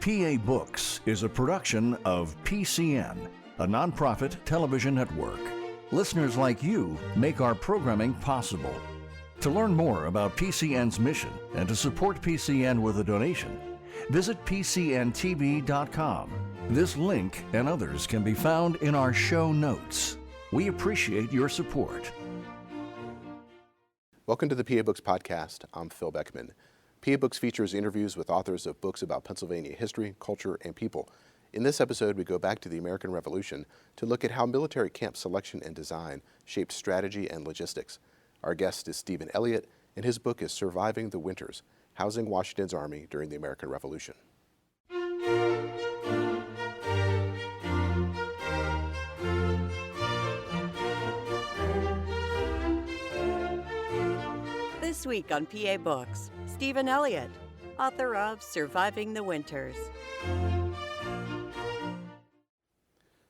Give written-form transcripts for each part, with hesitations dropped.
PA Books is a production of PCN, a nonprofit television network. Listeners like you make our programming possible. To learn more about PCN's mission and to support PCN with a donation, visit PCNTV.com. This link and others can be found in our show notes. We appreciate your support. Welcome to the PA Books Podcast. I'm Phil Beckman. PA Books features interviews with authors of books about Pennsylvania history, culture, and people. In this episode, we go back to the American Revolution to look at how military camp selection and design shaped strategy and logistics. Our guest is Stephen Elliott, and his book is Surviving the Winters: Housing Washington's Army During the American Revolution. This week on PA Books, Stephen Elliott, author of Surviving the Winters.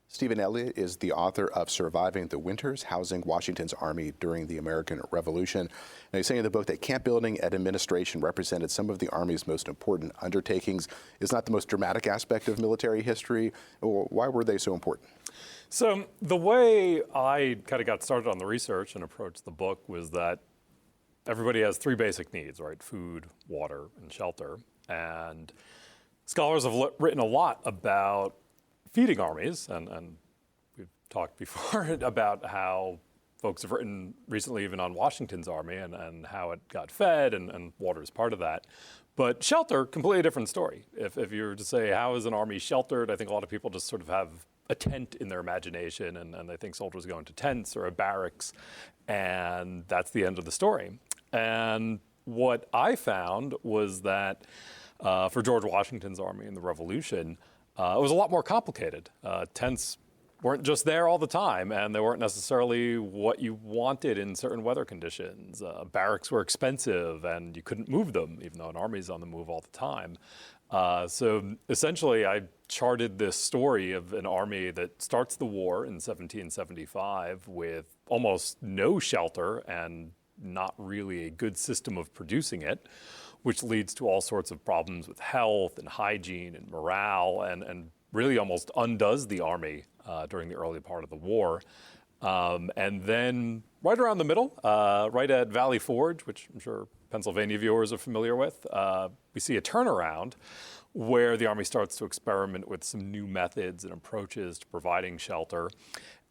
Stephen Elliott is the author of Surviving the Winters: Housing Washington's Army During the American Revolution. Now, he's saying in the book that camp building and administration represented some of the Army's most important undertakings. It's not the most dramatic aspect of military history. Why were they so important? So the way I kind of got started on the research and approached the book was that everybody has three basic needs, right? Food, water, and shelter. And scholars have written a lot about feeding armies, and we've talked before about how folks have written recently even on Washington's army and how it got fed, and water is part of that. But shelter, completely different story. If you were to say, how is an army sheltered? I think a lot of people just sort of have a tent in their imagination, and they think soldiers go into tents or a barracks, and that's the end of the story. And what I found was that for George Washington's army in the Revolution, it was a lot more complicated. Tents weren't just there all the time, and they weren't necessarily what you wanted in certain weather conditions. Barracks were expensive, and you couldn't move them, even though an army's on the move all the time. So essentially, I charted this story of an army that starts the war in 1775 with almost no shelter and not really a good system of producing it, which leads to all sorts of problems with health and hygiene and morale, and really almost undoes the army during the early part of the war. And then right around the middle, right at Valley Forge, which I'm sure Pennsylvania viewers are familiar with, we see a turnaround where the Army starts to experiment with some new methods and approaches to providing shelter.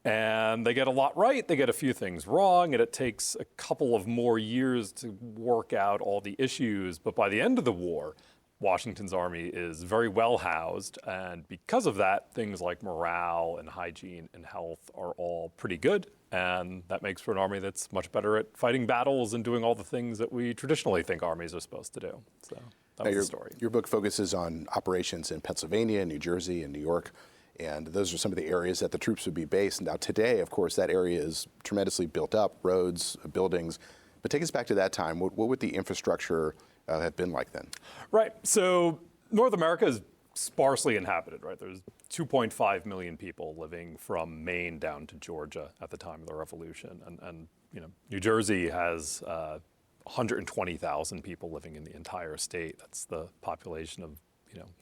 And they get a lot right, they get a few things wrong, and it takes a couple of more years to work out all the issues. But by the end of the war, Washington's army is very well housed, and because of that, things like morale and hygiene and health are all pretty good, and that makes for an army that's much better at fighting battles and doing all the things that we traditionally think armies are supposed to do. So that was the story. Your book focuses on operations in Pennsylvania, New Jersey, and New York, and those are some of the areas that the troops would be based. Now today, of course, that area is tremendously built up, roads, buildings, but take us back to that time. What would the infrastructure have been like then? Right. So North America is sparsely inhabited, right? There's 2.5 million people living from Maine down to Georgia at the time of the Revolution. And you know, New Jersey has 120,000 people living in the entire state. That's the population of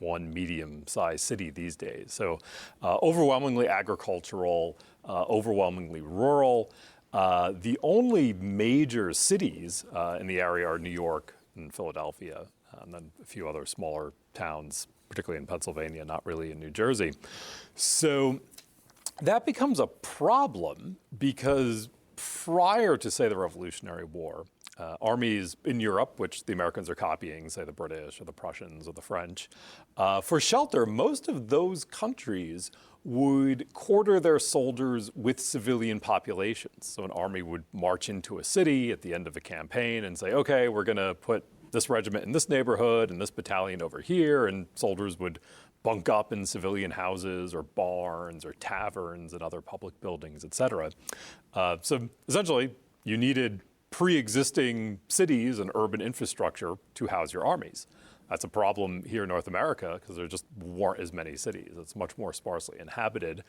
one medium-sized city these days. So overwhelmingly agricultural, overwhelmingly rural. The only major cities in the area are New York and Philadelphia, and then a few other smaller towns, particularly in Pennsylvania, not really in New Jersey. So that becomes a problem because prior to, say, the Revolutionary War, armies in Europe, which the Americans are copying, say the British or the Prussians or the French, for shelter, most of those countries would quarter their soldiers with civilian populations. So an army would march into a city at the end of a campaign and say, okay, we're going to put this regiment in this neighborhood and this battalion over here, and soldiers would bunk up in civilian houses or barns or taverns and other public buildings, et cetera. So essentially, you needed pre-existing cities and urban infrastructure to house your armies. That's a problem here in North America because there just weren't as many cities. It's much more sparsely inhabited.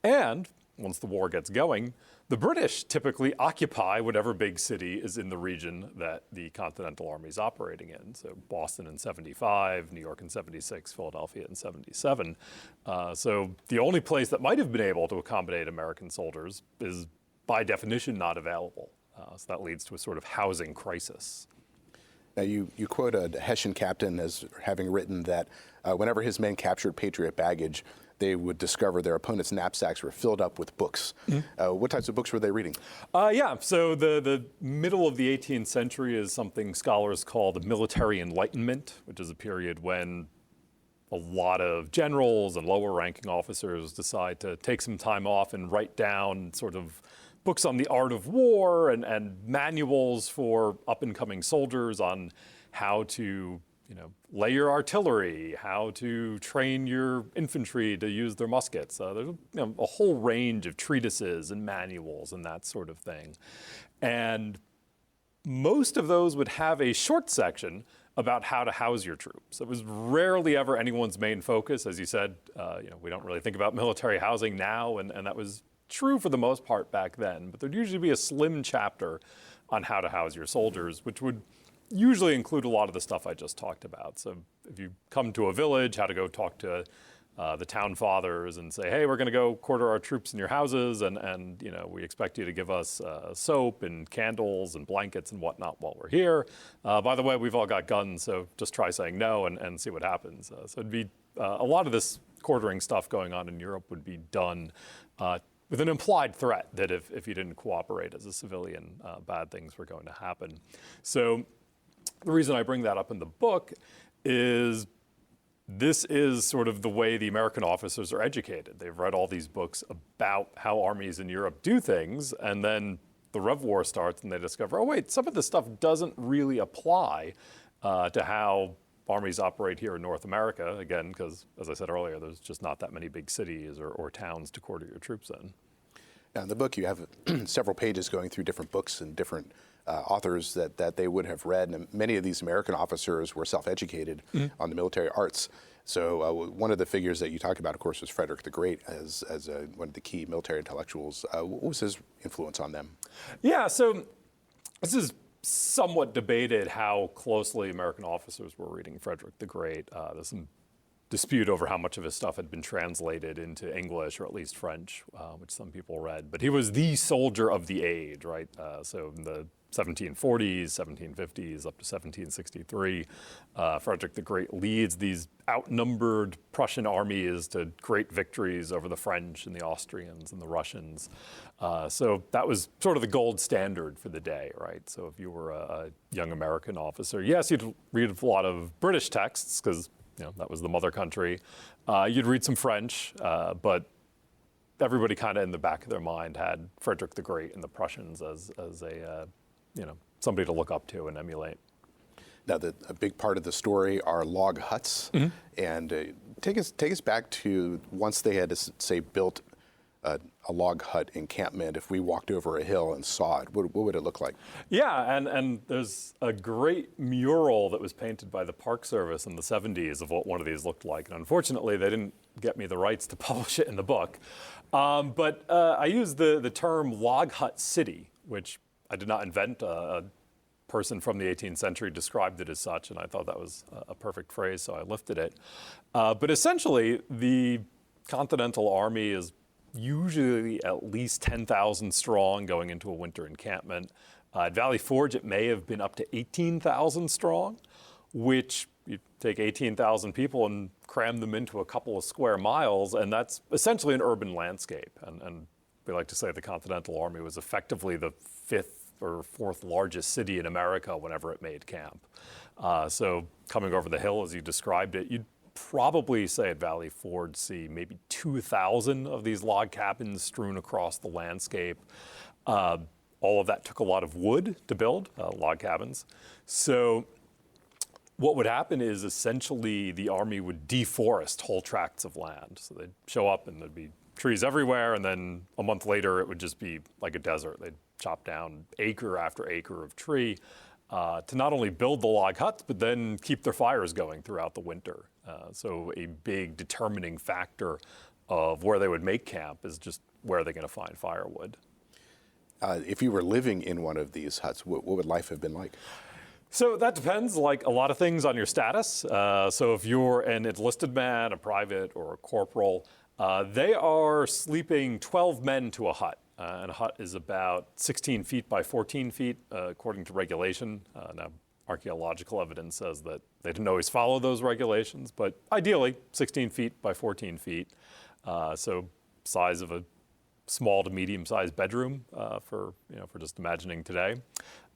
And once the war gets going, the British typically occupy whatever big city is in the region that the Continental Army is operating in. So Boston in 75, New York in 76, Philadelphia in 77. So the only place that might have been able to accommodate American soldiers is by definition not available. So that leads to a sort of housing crisis. Now, you quote a Hessian captain as having written that whenever his men captured Patriot baggage, they would discover their opponents' knapsacks were filled up with books. What types of books were they reading? Yeah, so the middle of the 18th century is something scholars call the military enlightenment, which is a period when a lot of generals and lower-ranking officers decide to take some time off and write down sort of books on the art of war and manuals for up-and-coming soldiers on how to, lay your artillery, how to train your infantry to use their muskets. There's a whole range of treatises and manuals and that sort of thing. And most of those would have a short section about how to house your troops. It was rarely ever anyone's main focus. As you said, we don't really think about military housing now, and that was true for the most part back then. But there'd usually be a slim chapter on how to house your soldiers, which would usually include a lot of the stuff I just talked about. So if you come to a village, how to go talk to the town fathers and say, hey, we're going to go quarter our troops in your houses, and we expect you to give us soap and candles and blankets and whatnot while we're here. By the way, we've all got guns, so just try saying no and see what happens. So it'd be a lot of this quartering stuff going on in Europe would be done with an implied threat that if you didn't cooperate as a civilian, bad things were going to happen. So the reason I bring that up in the book is this is sort of the way the American officers are educated. They've read all these books about how armies in Europe do things, and then the Rev War starts and they discover, oh wait, some of this stuff doesn't really apply to how armies operate here in North America, again, because as I said earlier, there's just not that many big cities or towns to quarter your troops in. Now, in the book, you have several pages going through different books and different authors that they would have read. And many of these American officers were self-educated on the military arts. So one of the figures that you talk about, of course, was Frederick the Great as one of the key military intellectuals. What was his influence on them? Yeah, so this is somewhat debated how closely American officers were reading Frederick the Great. There's some dispute over how much of his stuff had been translated into English or at least French, which some people read. But he was the soldier of the age, right? So in the 1740s, 1750s, up to 1763, Frederick the Great leads these outnumbered Prussian armies to great victories over the French and the Austrians and the Russians. So that was sort of the gold standard for the day, right? So if you were a young American officer, yes, you'd read a lot of British texts because that was the mother country. You'd read some French, but everybody kind of in the back of their mind had Frederick the Great and the Prussians as a somebody to look up to and emulate. Now, a big part of the story are log huts, and take us back to once they had, say, built a log hut encampment. If we walked over a hill and saw it, what would it look like? Yeah, and there's a great mural that was painted by the Park Service in the 70s of what one of these looked like. And unfortunately, they didn't get me the rights to publish it in the book. But I used the term log hut city, which I did not invent. A person from the 18th century described it as such, and I thought that was a perfect phrase, so I lifted it. But essentially, the Continental Army is usually at least 10,000 strong going into a winter encampment. At Valley Forge, it may have been up to 18,000 strong, which you take 18,000 people and cram them into a couple of square miles, and that's essentially an urban landscape. And we like to say the Continental Army was effectively the fifth or fourth largest city in America whenever it made camp. So coming over the hill, as you described it, you'd probably say at Valley Forge see maybe 2,000 of these log cabins strewn across the landscape. All of that took a lot of wood to build, log cabins. So what would happen is essentially the Army would deforest whole tracts of land. So they'd show up and there'd be trees everywhere, and then a month later it would just be like a desert. They'd chop down acre after acre of tree to not only build the log huts, but then keep their fires going throughout the winter. So a big determining factor of where they would make camp is just where are they going to find firewood? If you were living in one of these huts, what would life have been like? So that depends, like a lot of things, on your status. So if you're an enlisted man, a private, or a corporal, they are sleeping 12 men to a hut. And a hut is about 16 feet by 14 feet, according to regulation. Now, archaeological evidence says that they didn't always follow those regulations, but ideally 16 feet by 14 feet. So size of a small to medium-sized bedroom for just imagining today.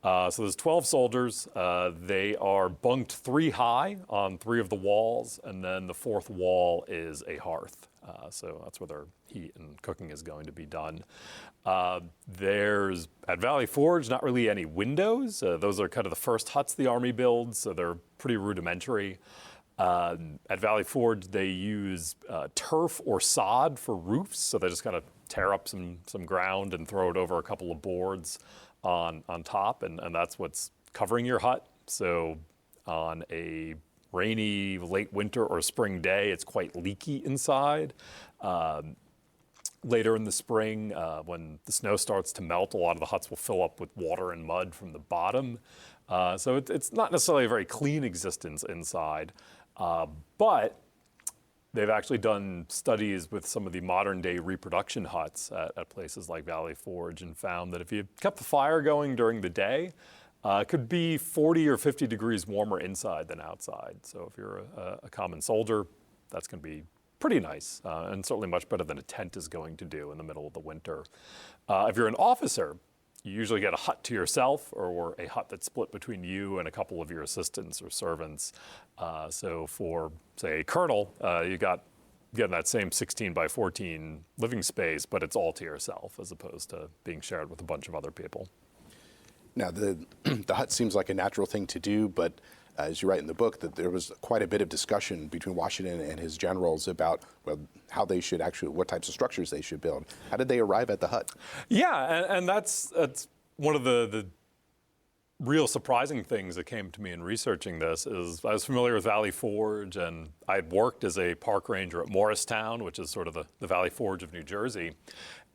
So there's 12 soldiers. They are bunked 3 high on 3 of the walls, and then the 4th wall is a hearth. So that's where their heat and cooking is going to be done. There's, at Valley Forge, not really any windows. Those are kind of the first huts the Army builds, so they're pretty rudimentary. At Valley Forge, they use turf or sod for roofs, so they just kind of tear up some ground and throw it over a couple of boards on top, and that's what's covering your hut. So on a rainy late winter or spring day, it's quite leaky inside. Later in the spring, when the snow starts to melt, a lot of the huts will fill up with water and mud from the bottom. So it's not necessarily a very clean existence inside, but they've actually done studies with some of the modern day reproduction huts at places like Valley Forge and found that if you kept the fire going during the day, it could be 40 or 50 degrees warmer inside than outside. So if you're a common soldier, that's going to be pretty nice, and certainly much better than a tent is going to do in the middle of the winter. If you're an officer, you usually get a hut to yourself, or a hut that's split between you and a couple of your assistants or servants. So for, say, a colonel, you got that same 16 by 14 living space, but it's all to yourself as opposed to being shared with a bunch of other people. Now, the hut seems like a natural thing to do, but as you write in the book, that there was quite a bit of discussion between Washington and his generals about, well, how they should actually, what types of structures they should build. How did they arrive at the hut? Yeah, and that's one of the real surprising things that came to me in researching this is I was familiar with Valley Forge, and I'd worked as a park ranger at Morristown, which is sort of the Valley Forge of New Jersey.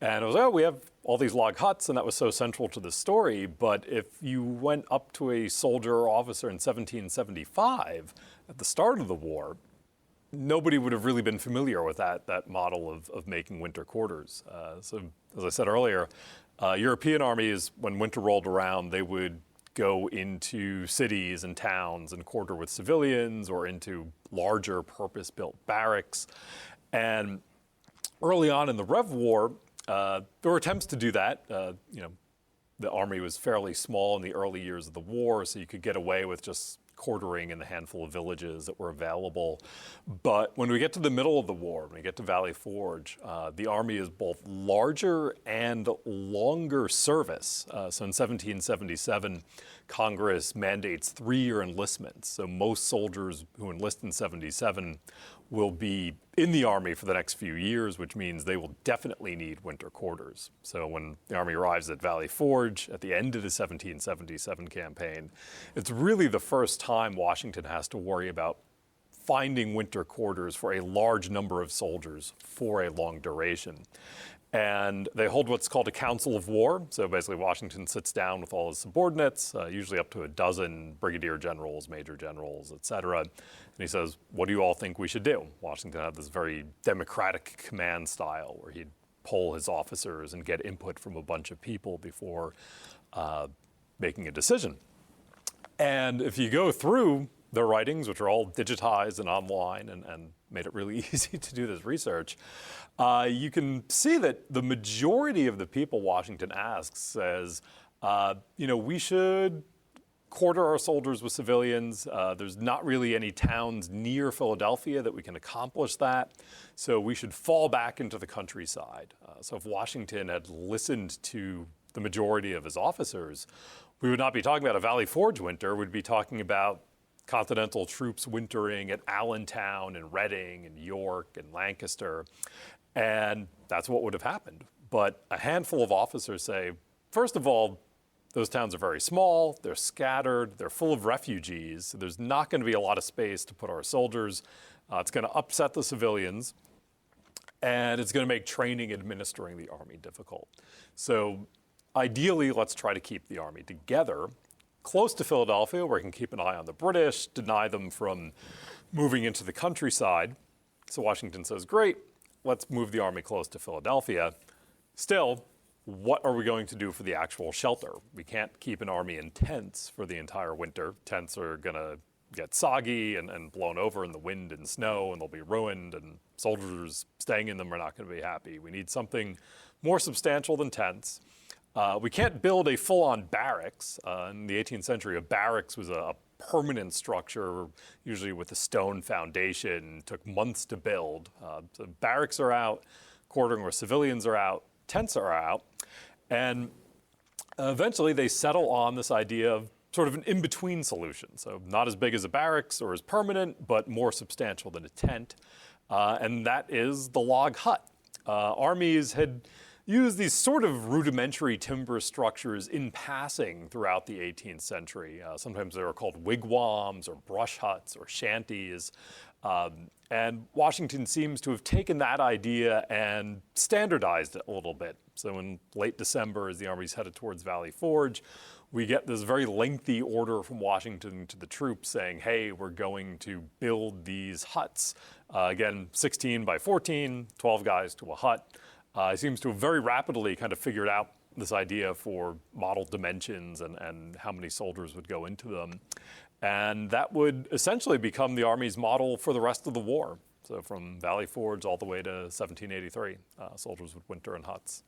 And it was, we have all these log huts, and that was so central to the story. But if you went up to a soldier or officer in 1775, at the start of the war, nobody would have really been familiar with that model of making winter quarters. So as I said earlier, European armies, when winter rolled around, they would go into cities and towns and quarter with civilians or into larger purpose-built barracks. And early on in the Rev War, there were attempts to do that. The army was fairly small in the early years of the war, so you could get away with just quartering in the handful of villages that were available. But when we get to the middle of the war, when we get to Valley Forge, the army is both larger and longer service. So in 1777, Congress mandates 3-year enlistments. So most soldiers who enlist in 77 will be in the Army for the next few years, which means they will definitely need winter quarters. So when the Army arrives at Valley Forge at the end of the 1777 campaign, it's really the first time Washington has to worry about finding winter quarters for a large number of soldiers for a long duration. And they hold what's called a council of war. So basically Washington sits down with all his subordinates, usually up to a dozen brigadier generals, major generals, et cetera. And he says, what do you all think we should do? Washington had this very democratic command style where he'd poll his officers and get input from a bunch of people before making a decision. And if you go through their writings, which are all digitized and online and made it really easy to do this research, you can see that the majority of the people Washington asks says, we should quarter our soldiers with civilians. There's not really any towns near Philadelphia that we can accomplish that. So we should fall back into the countryside. So if Washington had listened to the majority of his officers, we would not be talking about a Valley Forge winter. We'd be talking about Continental troops wintering at Allentown and Reading and York and Lancaster. And that's what would have happened. But a handful of officers say, first of all, those towns are very small, they're scattered, they're full of refugees, so there's not going to be a lot of space to put our soldiers. It's going to upset the civilians. and it's going to make training administering the army difficult. So ideally, let's try to keep the army together, close to Philadelphia, where we can keep an eye on the British, deny them from moving into the countryside. So Washington says, great, let's move the army close to Philadelphia. Still, what are we going to do for the actual shelter? We can't keep an army in tents for the entire winter. Tents are going to get soggy and blown over in the wind and snow, and they'll be ruined, and soldiers staying in them are not going to be happy. We need something more substantial than tents. We can't build a full-on barracks. In the 18th century, a barracks was a permanent structure, usually with a stone foundation. It took months to build. So barracks are out, quartering where civilians are out, tents are out, and eventually they settle on this idea of sort of an in-between solution. So not as big as a barracks or as permanent, but more substantial than a tent. And that is the log hut. Armies had used these sort of rudimentary timber structures in passing throughout the 18th century. Sometimes they were called wigwams or brush huts or shanties. And Washington seems to have taken that idea and standardized it a little bit. So in late December, as the Army's headed towards Valley Forge, we get this very lengthy order from Washington to the troops saying, hey, we're going to build these huts. Again, 16 by 14, 12 guys to a hut. He seems to have very rapidly kind of figured out this idea for model dimensions and how many soldiers would go into them. And that would essentially become the Army's model for the rest of the war. So from Valley Forge all the way to 1783, soldiers would winter in huts.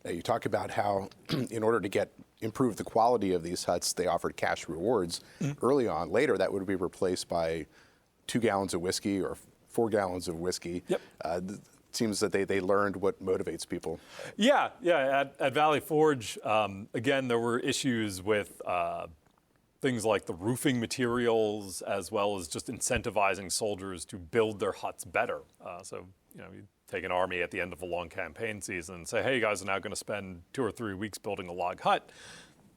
Now you talk about how in order to improve the quality of these huts, they offered cash rewards early on. Later, that would be replaced by 2 gallons of whiskey or 4 gallons of whiskey. Yep. It seems that they learned what motivates people. Yeah. At Valley Forge, again, there were issues with things like the roofing materials, as well as just incentivizing soldiers to build their huts better. So, you take an army at the end of a long campaign season and say, hey, you guys are now going to spend 2 or 3 weeks building a log hut.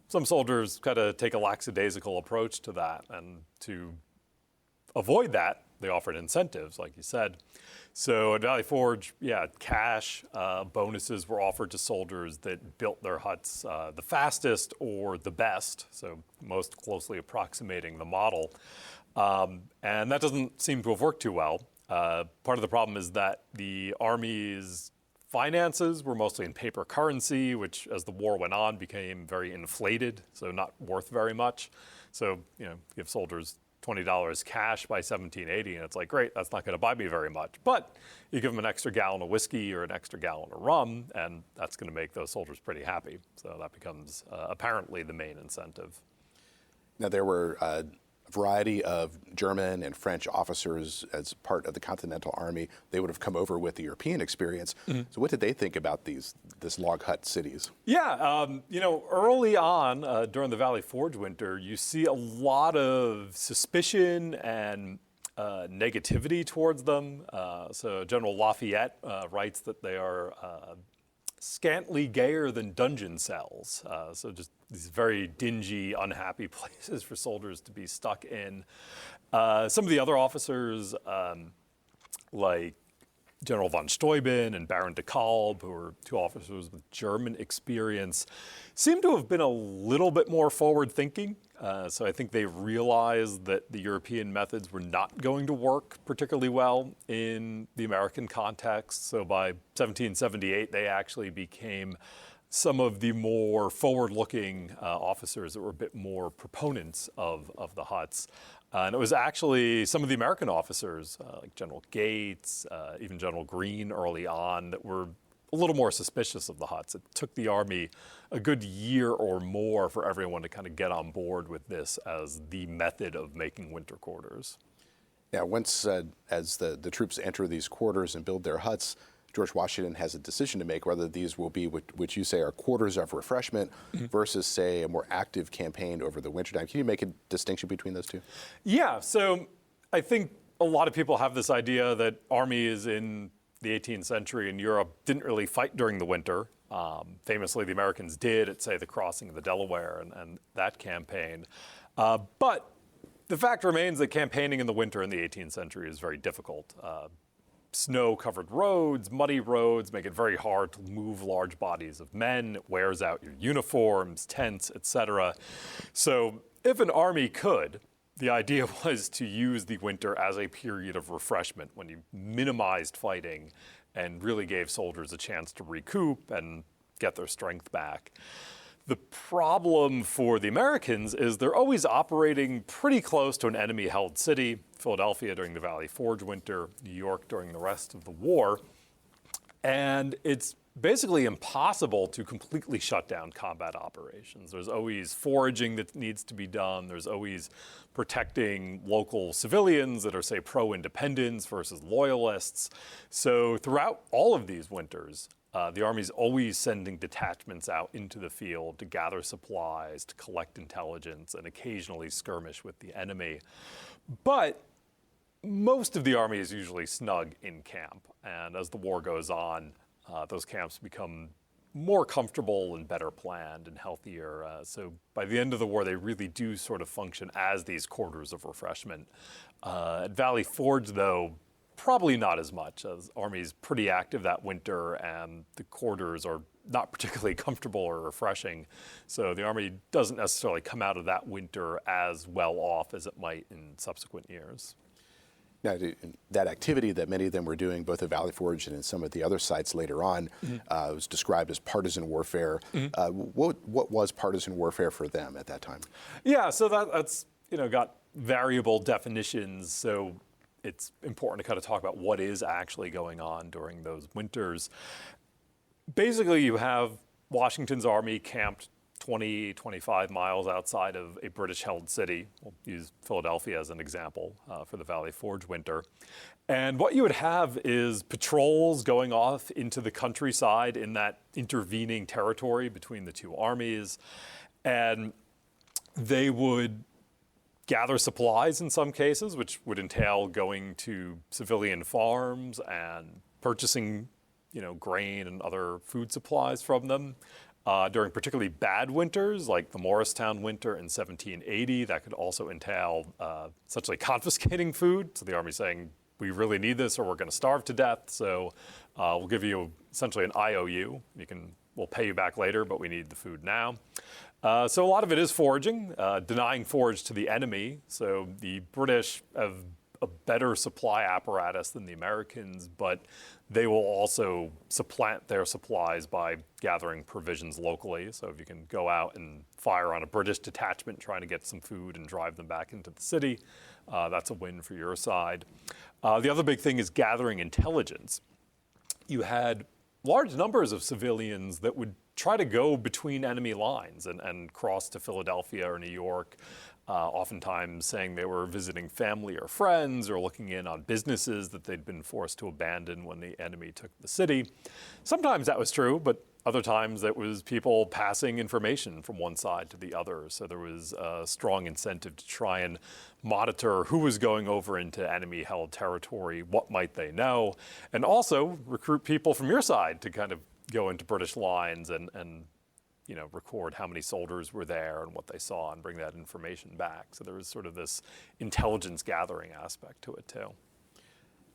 Some soldiers kind of take a lackadaisical approach to that, and to avoid that, they offered incentives, like you said. So at Valley Forge, cash bonuses were offered to soldiers that built their huts the fastest or the best, so most closely approximating the model. And that doesn't seem to have worked too well. Part of the problem is that the Army's finances were mostly in paper currency, which as the war went on became very inflated, so not worth very much. So, give soldiers $20 cash by 1780, and it's like, great, that's not going to buy me very much. But you give them an extra gallon of whiskey or an extra gallon of rum, and that's going to make those soldiers pretty happy. So that becomes apparently the main incentive. Now there were a variety of German and French officers as part of the Continental Army. They would have come over with the European experience. So what did they think about this log hut cities? Yeah, early on during the Valley Forge winter, you see a lot of suspicion and negativity towards them. So General Lafayette writes that they are scantily gayer than dungeon cells. So just these very dingy, unhappy places for soldiers to be stuck in. Some of the other officers, like General von Steuben and Baron de Kalb, who were 2 officers with German experience, seem to have been a little bit more forward-thinking. So I think they realized that the European methods were not going to work particularly well in the American context. So by 1778, they actually became some of the more forward-looking officers that were a bit more proponents of the huts. And it was actually some of the American officers, like General Gates, even General Greene early on, that were a little more suspicious of the huts. It took the Army a good year or more for everyone to kind of get on board with this as the method of making winter quarters. Now, once as the troops enter these quarters and build their huts, George Washington has a decision to make whether these will be what you say are quarters of refreshment versus, say, a more active campaign over the wintertime. Can you make a distinction between those two? Yeah, so I think a lot of people have this idea that armies in the 18th century in Europe didn't really fight during the winter. Famously, the Americans did at, say, the crossing of the Delaware and that campaign. But the fact remains that campaigning in the winter in the 18th century is very difficult. snow-covered roads, muddy roads, make it very hard to move large bodies of men. It wears out your uniforms, tents, etc. So if an army could, the idea was to use the winter as a period of refreshment when you minimized fighting and really gave soldiers a chance to recoup and get their strength back. The problem for the Americans is they're always operating pretty close to an enemy-held city, Philadelphia during the Valley Forge winter, New York during the rest of the war, and it's basically impossible to completely shut down combat operations. There's always foraging that needs to be done. There's always protecting local civilians that are, say, pro-independence versus loyalists. So throughout all of these winters, the Army's always sending detachments out into the field to gather supplies, to collect intelligence, and occasionally skirmish with the enemy. But most of the Army is usually snug in camp, and as the war goes on, those camps become more comfortable and better planned and healthier. So by the end of the war, they really do sort of function as these quarters of refreshment. At Valley Forge, though, probably not as much, as Army's pretty active that winter and the quarters are not particularly comfortable or refreshing. So the Army doesn't necessarily come out of that winter as well off as it might in subsequent years. Now, that activity that many of them were doing, both at Valley Forge and in some of the other sites later on, was described as partisan warfare. What was partisan warfare for them at that time? Yeah, so that's got variable definitions. So it's important to kind of talk about what is actually going on during those winters. Basically, you have Washington's army camped 20, 25 miles outside of a British-held city. We'll use Philadelphia as an example for the Valley Forge winter. And what you would have is patrols going off into the countryside in that intervening territory between the two armies. And they would gather supplies in some cases, which would entail going to civilian farms and purchasing, grain and other food supplies from them. During particularly bad winters, like the Morristown winter in 1780, that could also entail essentially confiscating food. So the Army saying, we really need this or we're going to starve to death, so we'll give you essentially an IOU. We'll pay you back later, but we need the food now. So a lot of it is foraging, denying forage to the enemy. So the British have a better supply apparatus than the Americans, but they will also supplant their supplies by gathering provisions locally. So if you can go out and fire on a British detachment trying to get some food and drive them back into the city, that's a win for your side. The other big thing is gathering intelligence. You had large numbers of civilians that would try to go between enemy lines and cross to Philadelphia or New York, oftentimes saying they were visiting family or friends or looking in on businesses that they'd been forced to abandon when the enemy took the city. Sometimes that was true, but other times it was people passing information from one side to the other. So there was a strong incentive to try and monitor who was going over into enemy-held territory, what might they know, and also recruit people from your side to kind of go into British lines and record how many soldiers were there and what they saw and bring that information back. So there was sort of this intelligence gathering aspect to it too.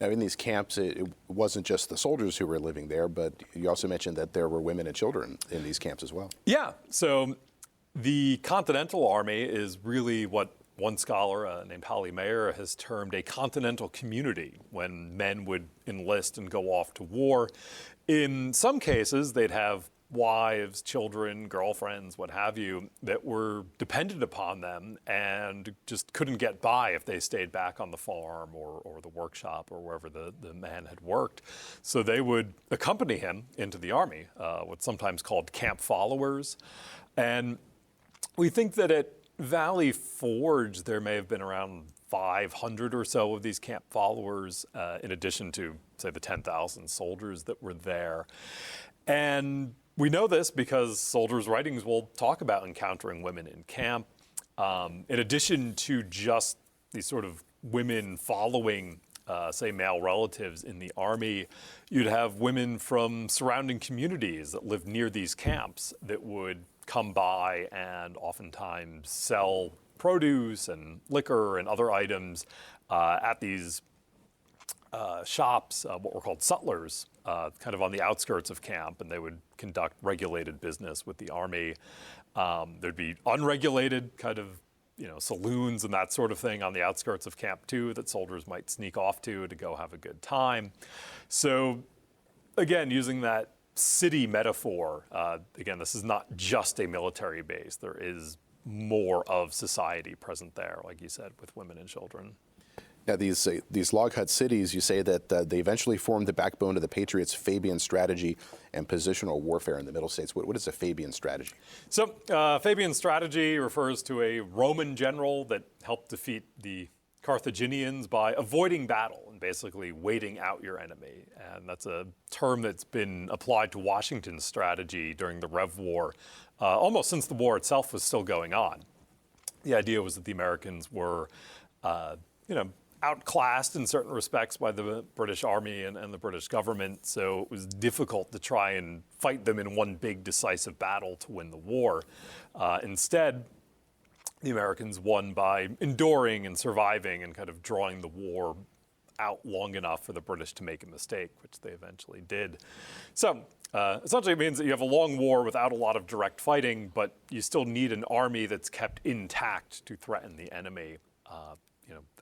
Now, in these camps, it wasn't just the soldiers who were living there, but you also mentioned that there were women and children in these camps as well. Yeah, so the Continental Army is really what one scholar named Holly Mayer has termed a continental community, when men would enlist and go off to war. In some cases, they'd have wives, children, girlfriends, what have you, that were dependent upon them and just couldn't get by if they stayed back on the farm or the workshop or wherever the man had worked. So they would accompany him into the Army, what's sometimes called camp followers. And we think that at Valley Forge, there may have been around 500 or so of these camp followers, in addition to, say, the 10,000 soldiers that were there. And we know this because soldiers' writings will talk about encountering women in camp. In addition to just these sort of women following, say, male relatives in the Army, you'd have women from surrounding communities that lived near these camps that would come by and oftentimes sell produce and liquor and other items at these shops, what were called sutlers, kind of on the outskirts of camp, and they would conduct regulated business with the Army. There'd be unregulated kind of, saloons and that sort of thing on the outskirts of camp too, that soldiers might sneak off to go have a good time. So again, using that city metaphor, again, this is not just a military base. There is more of society present there, like you said, with women and children. Now, these log hut cities, you say that they eventually formed the backbone of the Patriots' Fabian strategy and positional warfare in the Middle States. What is a Fabian strategy? So, Fabian strategy refers to a Roman general that helped defeat the Carthaginians by avoiding battle and basically waiting out your enemy. And that's a term that's been applied to Washington's strategy during the Rev War, almost since the war itself was still going on. The idea was that the Americans were, outclassed in certain respects by the British Army and the British government, so it was difficult to try and fight them in one big decisive battle to win the war. Instead, the Americans won by enduring and surviving and kind of drawing the war out long enough for the British to make a mistake, which they eventually did. So essentially it means that you have a long war without a lot of direct fighting, but you still need an army that's kept intact to threaten the enemy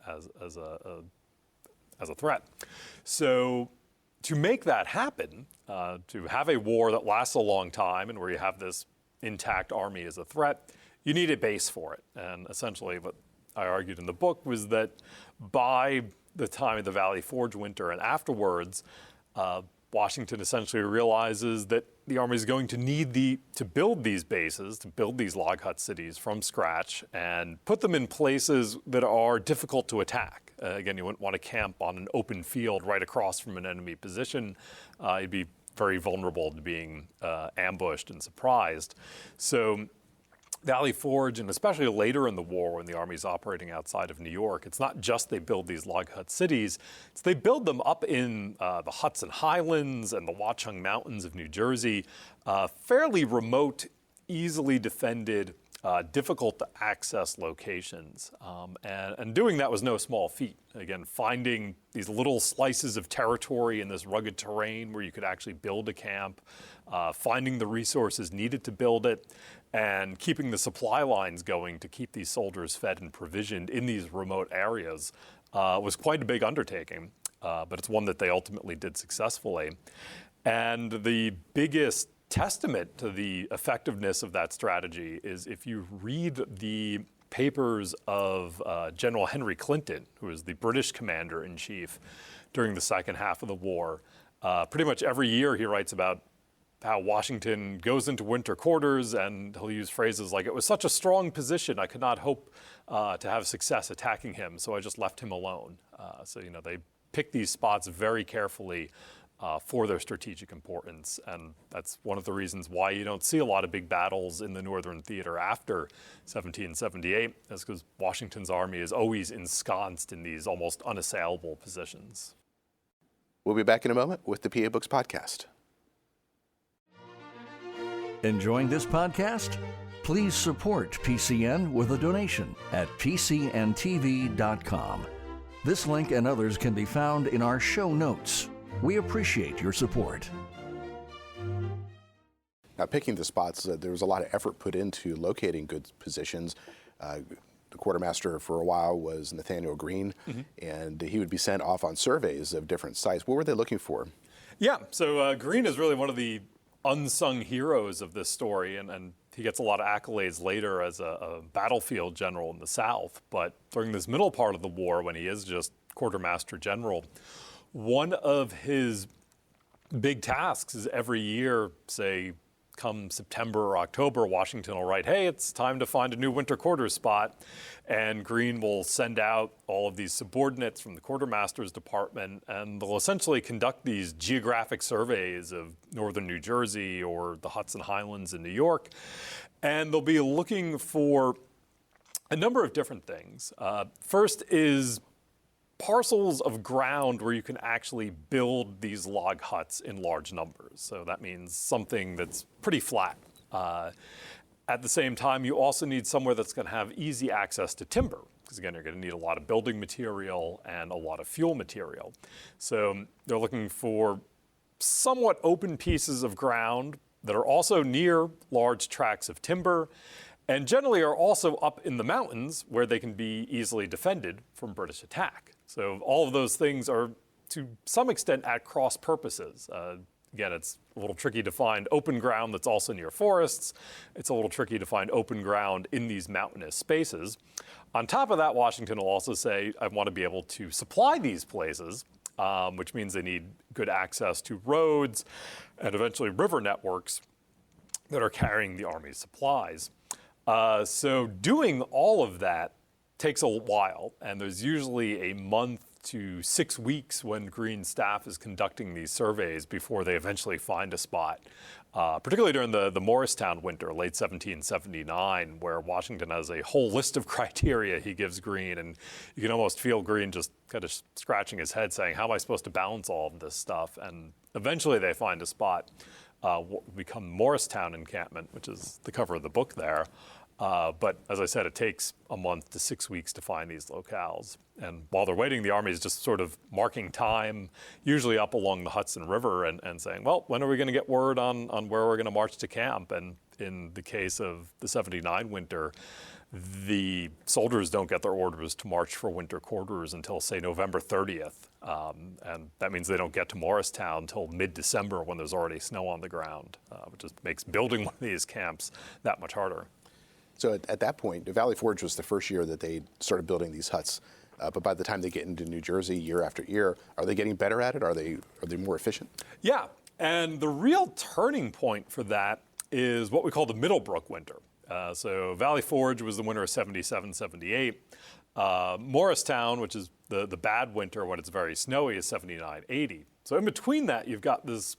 as a threat. So to make that happen, to have a war that lasts a long time and where you have this intact army as a threat, you need a base for it. And essentially what I argued in the book was that by the time of the Valley Forge winter and afterwards, Washington essentially realizes that the Army is going to need to build these bases, to build these log hut cities from scratch and put them in places that are difficult to attack. Again, you wouldn't want to camp on an open field right across from an enemy position. You'd be very vulnerable to being ambushed and surprised. So Valley Forge, and especially later in the war when the Army's operating outside of New York, it's not just they build these log hut cities, it's they build them up in the Hudson Highlands and the Watchung Mountains of New Jersey, fairly remote, easily defended, difficult to access locations. And doing that was no small feat. Again, finding these little slices of territory in this rugged terrain where you could actually build a camp, finding the resources needed to build it, and keeping the supply lines going to keep these soldiers fed and provisioned in these remote areas was quite a big undertaking, but it's one that they ultimately did successfully. And the biggest testament to the effectiveness of that strategy is if you read the papers of General Henry Clinton, who was the British commander-in-chief during the second half of the war. Pretty much every year he writes about how Washington goes into winter quarters, and he'll use phrases like, "It was such a strong position, I could not hope to have success attacking him, so I just left him alone." So they pick these spots very carefully for their strategic importance, and that's one of the reasons why you don't see a lot of big battles in the Northern Theater after 1778, is because Washington's army is always ensconced in these almost unassailable positions. We'll be back in a moment with the PA Books Podcast. Enjoying this podcast? Please support PCN with a donation at pcntv.com. This link and others can be found in our show notes. We appreciate your support. Now, picking the spots, there was a lot of effort put into locating good positions. The quartermaster for a while was Nathaniel Greene, and he would be sent off on surveys of different sites. What were they looking for? Yeah, so Greene is really one of the unsung heroes of this story, and he gets a lot of accolades later as a battlefield general in the South. But during this middle part of the war, when he is just quartermaster general, one of his big tasks is every year, say, come September or October, Washington will write, "Hey, it's time to find a new winter quarters spot." And Greene will send out all of these subordinates from the quartermaster's department, and they'll essentially conduct these geographic surveys of northern New Jersey or the Hudson Highlands in New York. And they'll be looking for a number of different things. First is parcels of ground where you can actually build these log huts in large numbers. So that means something that's pretty flat. At the same time, you also need somewhere that's going to have easy access to timber, because again, you're going to need a lot of building material and a lot of fuel material. So they're looking for somewhat open pieces of ground that are also near large tracts of timber, and generally are also up in the mountains where they can be easily defended from British attack. So all of those things are to some extent at cross purposes. Again, it's a little tricky to find open ground that's also near forests. It's a little tricky to find open ground in these mountainous spaces. On top of that, Washington will also say, I want to be able to supply these places, which means they need good access to roads and eventually river networks that are carrying the Army's supplies. So doing all of that takes a while, and there's usually a month to 6 weeks when Green staff is conducting these surveys before they eventually find a spot, particularly during the Morristown winter, late 1779, where Washington has a whole list of criteria he gives Green, and you can almost feel Green just kind of scratching his head saying, how am I supposed to balance all of this stuff? And eventually they find a spot, what will become Morristown encampment, which is the cover of the book there. But as I said, it takes a month to 6 weeks to find these locales. And while they're waiting, the Army is just sort of marking time, usually up along the Hudson River and saying, well, when are we going to get word on where we're going to march to camp? And in the case of the 79 winter, the soldiers don't get their orders to march for winter quarters until, say, November 30th. And that means they don't get to Morristown until mid-December when there's already snow on the ground, which just makes building one of these camps that much harder. So at that point, Valley Forge was the first year that they started building these huts. But by the time they get into New Jersey year after year, are they getting better at it? Are they more efficient? Yeah, and the real turning point for that is what we call the Middlebrook winter. So Valley Forge was the winter of 77, 78. Morristown, which is the bad winter when it's very snowy, is 79, 80. So in between that, you've got this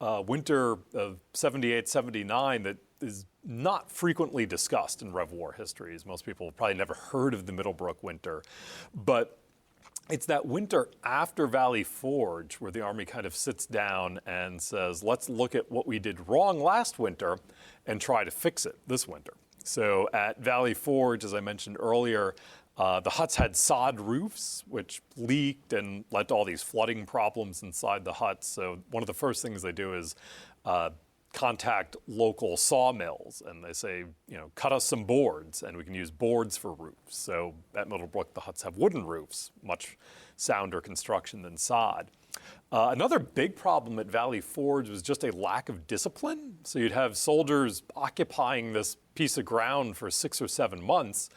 winter of 78, 79 that is not frequently discussed in Rev War histories. Most people have probably never heard of the Middlebrook winter. But it's that winter after Valley Forge where the Army kind of sits down and says, let's look at what we did wrong last winter and try to fix it this winter. So at Valley Forge, as I mentioned earlier, the huts had sod roofs, which leaked and led to all these flooding problems inside the huts. So one of the first things they do is contact local sawmills, and they say, cut us some boards, and we can use boards for roofs. So at Middlebrook, the huts have wooden roofs, much sounder construction than sod. Another big problem at Valley Forge was just a lack of discipline. So you'd have soldiers occupying this piece of ground for 6 or 7 months,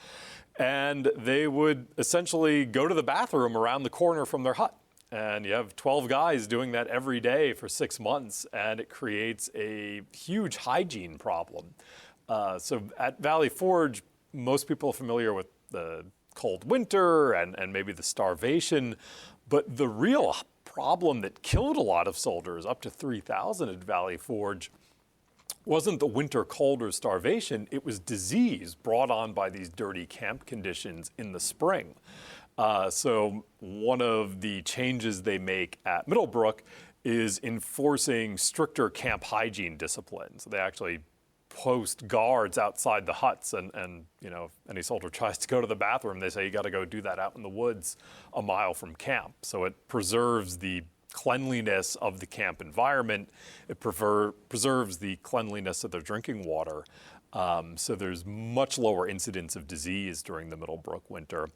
and they would essentially go to the bathroom around the corner from their hut. And you have 12 guys doing that every day for 6 months, and it creates a huge hygiene problem. So at Valley Forge, most people are familiar with the cold winter and maybe the starvation, but the real problem that killed a lot of soldiers, up to 3,000 at Valley Forge, wasn't the winter cold or starvation, it was disease brought on by these dirty camp conditions in the spring. So one of the changes they make at Middlebrook is enforcing stricter camp hygiene discipline. So they actually post guards outside the huts, and if any soldier tries to go to the bathroom, they say you got to go do that out in the woods a mile from camp. So it preserves the cleanliness of the camp environment. It preserves the cleanliness of their drinking water. So there's much lower incidence of disease during the Middlebrook winter.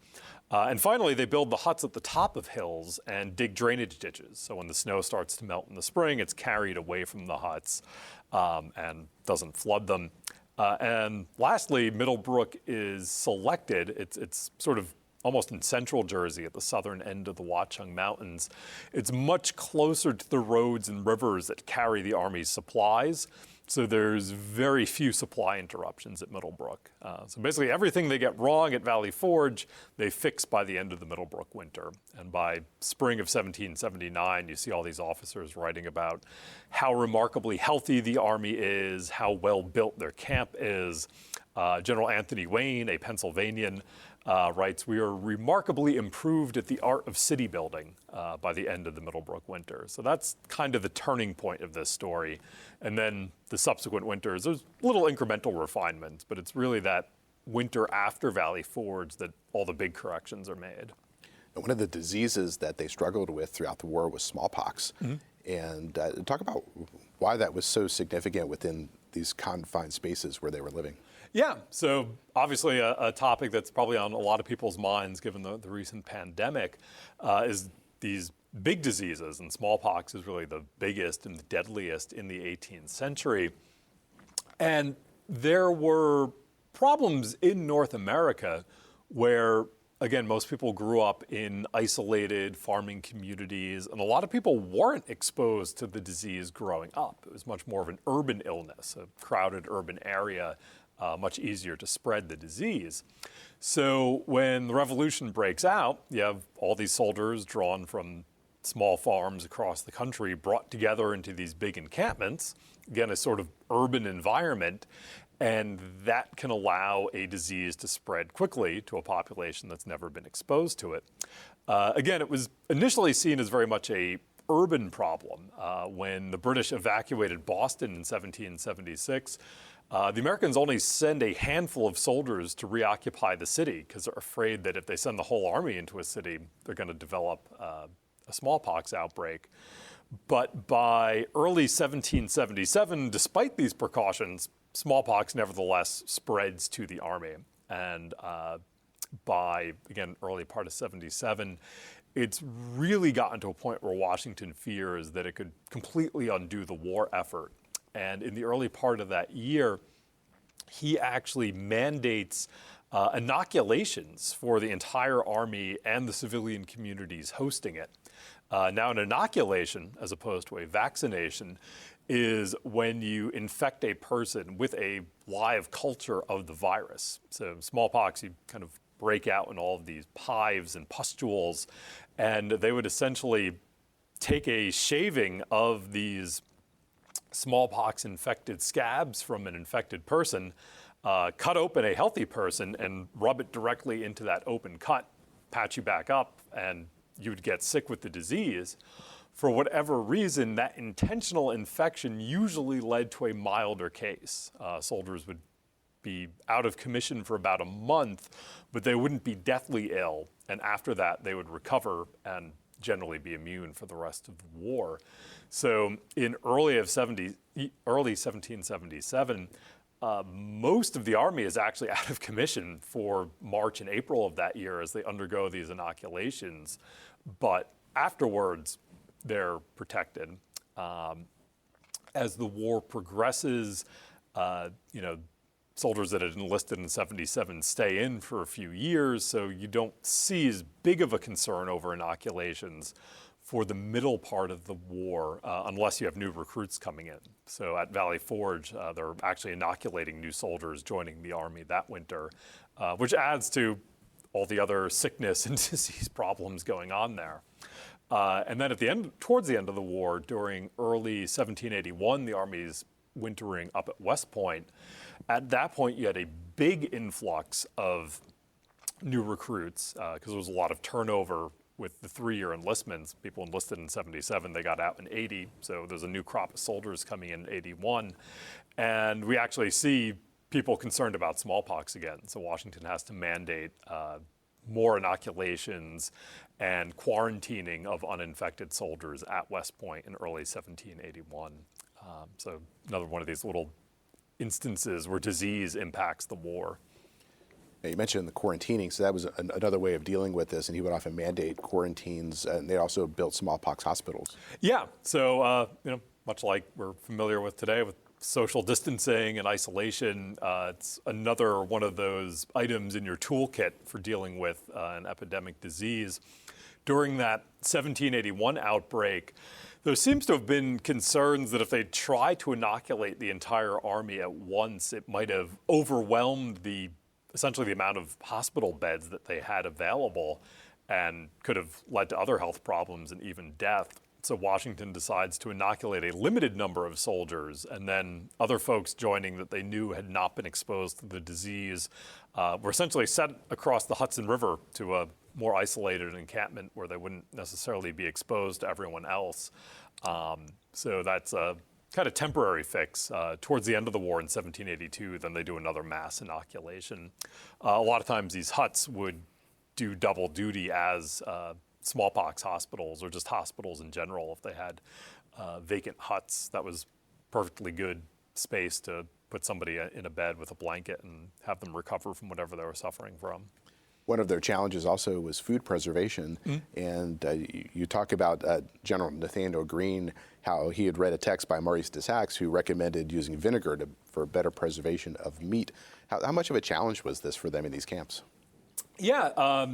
And finally, they build the huts at the top of hills and dig drainage ditches. So when the snow starts to melt in the spring, it's carried away from the huts and doesn't flood them. And lastly, Middlebrook is selected. It's sort of almost in central Jersey at the southern end of the Watchung Mountains. It's much closer to the roads and rivers that carry the Army's supplies. So there's very few supply interruptions at Middlebrook. So basically everything they get wrong at Valley Forge, they fix by the end of the Middlebrook winter. And by spring of 1779, you see all these officers writing about how remarkably healthy the Army is, how well built their camp is. General Anthony Wayne, a Pennsylvanian, writes, "We are remarkably improved at the art of city building by the end of the Middlebrook winter." So that's kind of the turning point of this story. And then the subsequent winters, there's little incremental refinements, but it's really that winter after Valley Forge that all the big corrections are made. And one of the diseases that they struggled with throughout the war was smallpox. And talk about why that was so significant within these confined spaces where they were living. Yeah, so obviously a topic that's probably on a lot of people's minds given the recent pandemic is these big diseases, and smallpox is really the biggest and the deadliest in the 18th century. And there were problems in North America where, again, most people grew up in isolated farming communities, and a lot of people weren't exposed to the disease growing up. It was much more of an urban illness, a crowded urban area, much easier to spread the disease. So when the revolution breaks out, you have all these soldiers drawn from small farms across the country brought together into these big encampments, again, a sort of urban environment, and that can allow a disease to spread quickly to a population that's never been exposed to it. Again, it was initially seen as very much a urban problem. When the British evacuated Boston in 1776, the Americans only send a handful of soldiers to reoccupy the city because they're afraid that if they send the whole army into a city, they're going to develop a smallpox outbreak. But by early 1777, despite these precautions, smallpox nevertheless spreads to the army. And by, again, early part of 77, it's really gotten to a point where Washington fears that it could completely undo the war effort. And in the early part of that year, he actually mandates inoculations for the entire army and the civilian communities hosting it. Now, an inoculation, as opposed to a vaccination, is when you infect a person with a live culture of the virus. So smallpox, you kind of break out in all of these hives and pustules, and they would essentially take a shaving of these smallpox-infected scabs from an infected person, cut open a healthy person, and rub it directly into that open cut, patch you back up, and you would get sick with the disease. For whatever reason, that intentional infection usually led to a milder case. Soldiers would be out of commission for about a month, but they wouldn't be deathly ill. And after that, they would recover and generally be immune for the rest of the war. So in early 1777, most of the army is actually out of commission for March and April of that year as they undergo these inoculations. But afterwards, they're protected. As the war progresses, soldiers that had enlisted in 77 stay in for a few years, so you don't see as big of a concern over inoculations for the middle part of the war, unless you have new recruits coming in. So at Valley Forge, they're actually inoculating new soldiers joining the army that winter, which adds to all the other sickness and disease problems going on there. And then towards the end of the war, during early 1781, the Army's wintering up at West Point. At that point, you had a big influx of new recruits because there was a lot of turnover with the 3-year enlistments. People enlisted in 77, they got out in 80, so there's a new crop of soldiers coming in 81. And we actually see people concerned about smallpox again. So Washington has to mandate more inoculations and quarantining of uninfected soldiers at West Point in early 1781. So another one of these little instances where disease impacts the war. Now, you mentioned the quarantining, so that was another way of dealing with this, and he would often mandate quarantines, and they also built smallpox hospitals. Yeah, so much like we're familiar with today with social distancing and isolation, it's another one of those items in your toolkit for dealing with an epidemic disease. During that 1781 outbreak, there seems to have been concerns that if they tried to inoculate the entire army at once, it might have overwhelmed essentially the amount of hospital beds that they had available and could have led to other health problems and even death. So Washington decides to inoculate a limited number of soldiers, and then other folks joining that they knew had not been exposed to the disease were essentially sent across the Hudson River to a more isolated encampment where they wouldn't necessarily be exposed to everyone else. So that's a kind of temporary fix. Towards the end of the war in 1782, then they do another mass inoculation. A lot of times these huts would do double duty as smallpox hospitals or just hospitals in general. If they had vacant huts, that was perfectly good space to put somebody in a bed with a blanket and have them recover from whatever they were suffering from. One of their challenges also was food preservation, and you talk about General Nathaniel Greene, how he had read a text by Maurice de Saxe who recommended using vinegar for better preservation of meat. How much of a challenge was this for them in these camps? Yeah,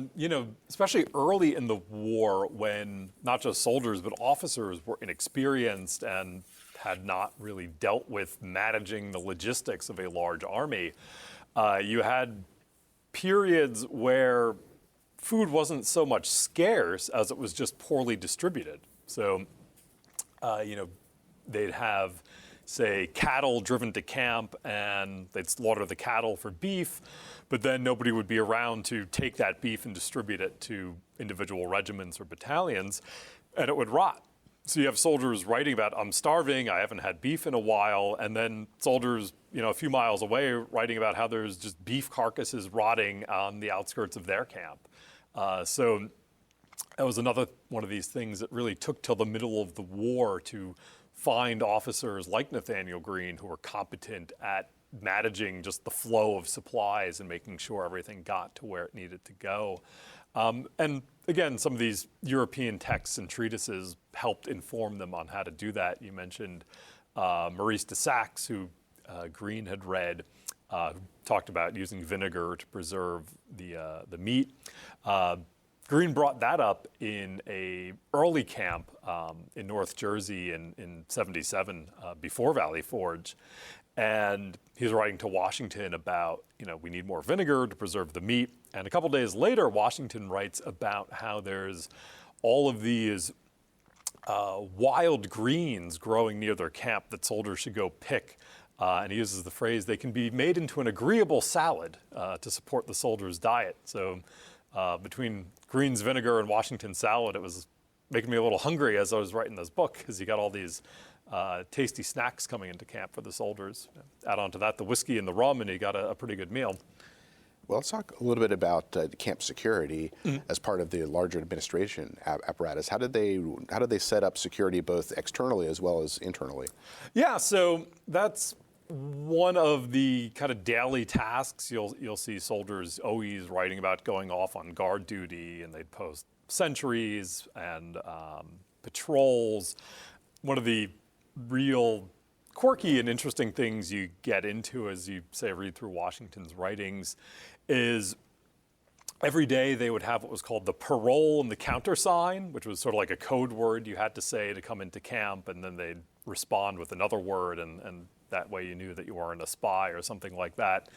especially early in the war when not just soldiers but officers were inexperienced and had not really dealt with managing the logistics of a large army, you had periods where food wasn't so much scarce as it was just poorly distributed. So, they'd have, say, cattle driven to camp and they'd slaughter the cattle for beef, but then nobody would be around to take that beef and distribute it to individual regiments or battalions, and it would rot. So you have soldiers writing about, I'm starving, I haven't had beef in a while, and then soldiers, a few miles away writing about how there's just beef carcasses rotting on the outskirts of their camp. So that was another one of these things that really took till the middle of the war to find officers like Nathaniel Greene who were competent at managing just the flow of supplies and making sure everything got to where it needed to go. And again, some of these European texts and treatises helped inform them on how to do that. You mentioned Maurice de Saxe, who Greene had read, who talked about using vinegar to preserve the meat. Greene brought that up in a early camp in North Jersey in 77 before Valley Forge. And he's writing to Washington about, we need more vinegar to preserve the meat. And a couple days later, Washington writes about how there's all of these wild greens growing near their camp that soldiers should go pick. And he uses the phrase, they can be made into an agreeable salad to support the soldiers' diet. So between Greene's vinegar and Washington salad, it was making me a little hungry as I was writing this book, because you got all these tasty snacks coming into camp for the soldiers. Add on to that the whiskey and the rum, and you got a pretty good meal. Well, let's talk a little bit about camp security as part of the larger administration apparatus. How did they set up security both externally as well as internally? Yeah, so that's one of the kind of daily tasks. You'll see soldiers always writing about going off on guard duty, and they'd post sentries and patrols. One of the real quirky and interesting things you get into as you, say, read through Washington's writings is every day they would have what was called the parole and the countersign, which was sort of like a code word you had to say to come into camp, and then they'd respond with another word, and that way you knew that you weren't a spy or something like that.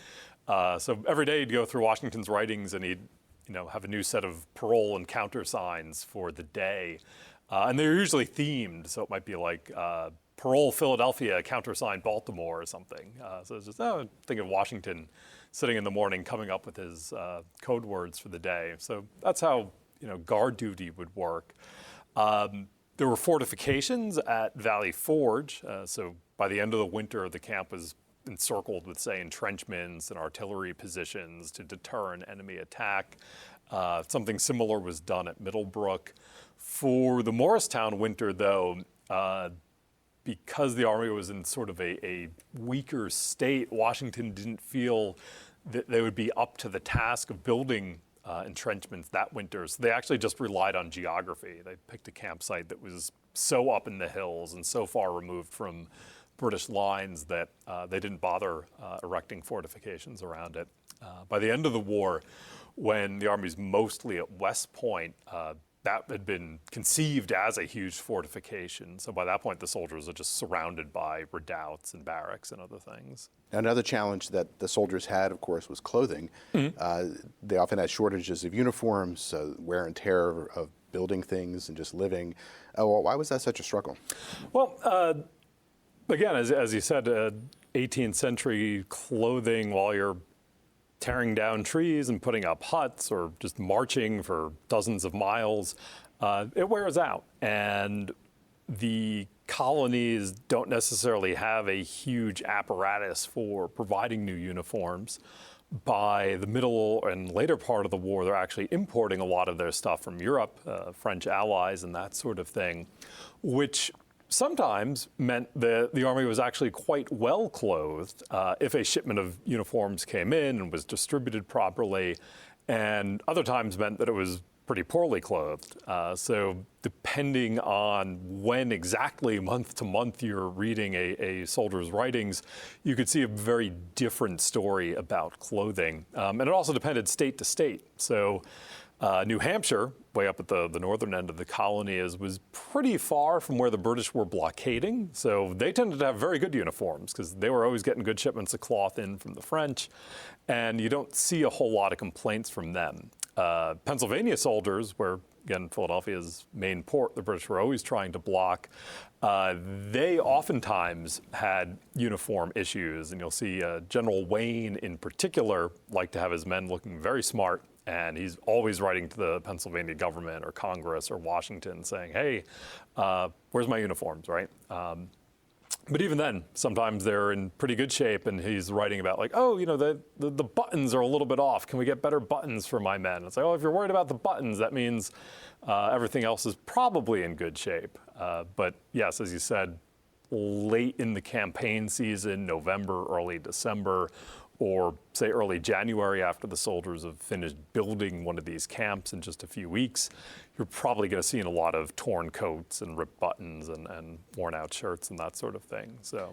So every day you'd go through Washington's writings and he'd have a new set of parole and countersigns for the day. And they're usually themed, so it might be like parole Philadelphia, countersign Baltimore or something. So it's just, think of Washington sitting in the morning coming up with his code words for the day. So that's how guard duty would work. There were fortifications at Valley Forge. So by the end of the winter, the camp was encircled with, say, entrenchments and artillery positions to deter an enemy attack. Something similar was done at Middlebrook. For the Morristown winter, though, because the Army was in sort of a weaker state, Washington didn't feel that they would be up to the task of building entrenchments that winter. So they actually just relied on geography. They picked a campsite that was so up in the hills and so far removed from British lines that they didn't bother erecting fortifications around it. By the end of the war, when the Army's mostly at West Point, that had been conceived as a huge fortification. So by that point, the soldiers are just surrounded by redoubts and barracks and other things. Now, another challenge that the soldiers had, of course, was clothing. They often had shortages of uniforms, wear and tear of building things and just living. Well, why was that such a struggle? Well, again, as you said, 18th century clothing while you're tearing down trees and putting up huts or just marching for dozens of miles, it wears out. And the colonies don't necessarily have a huge apparatus for providing new uniforms. By the middle and later part of the war, they're actually importing a lot of their stuff from Europe, French allies and that sort of thing, which sometimes meant that the Army was actually quite well clothed if a shipment of uniforms came in and was distributed properly, and other times meant that it was pretty poorly clothed. So depending on when exactly month to month you're reading a soldier's writings, you could see a very different story about clothing. And it also depended state to state. So New Hampshire, way up at the northern end of the colony, was pretty far from where the British were blockading. So they tended to have very good uniforms because they were always getting good shipments of cloth in from the French. And you don't see a whole lot of complaints from them. Pennsylvania soldiers, where, again, Philadelphia's main port, the British were always trying to block, they oftentimes had uniform issues. And you'll see General Wayne in particular liked to have his men looking very smart. And he's always writing to the Pennsylvania government or Congress or Washington saying, hey, where's my uniforms, right? But even then, sometimes they're in pretty good shape, and he's writing about like, oh, you know, the buttons are a little bit off. Can we get better buttons for my men? It's like, oh, if you're worried about the buttons, that means everything else is probably in good shape. But yes, as you said, late in the campaign season, November, early December, or say early January after the soldiers have finished building one of these camps in just a few weeks, you're probably going to see a lot of torn coats and ripped buttons and worn out shirts and that sort of thing. So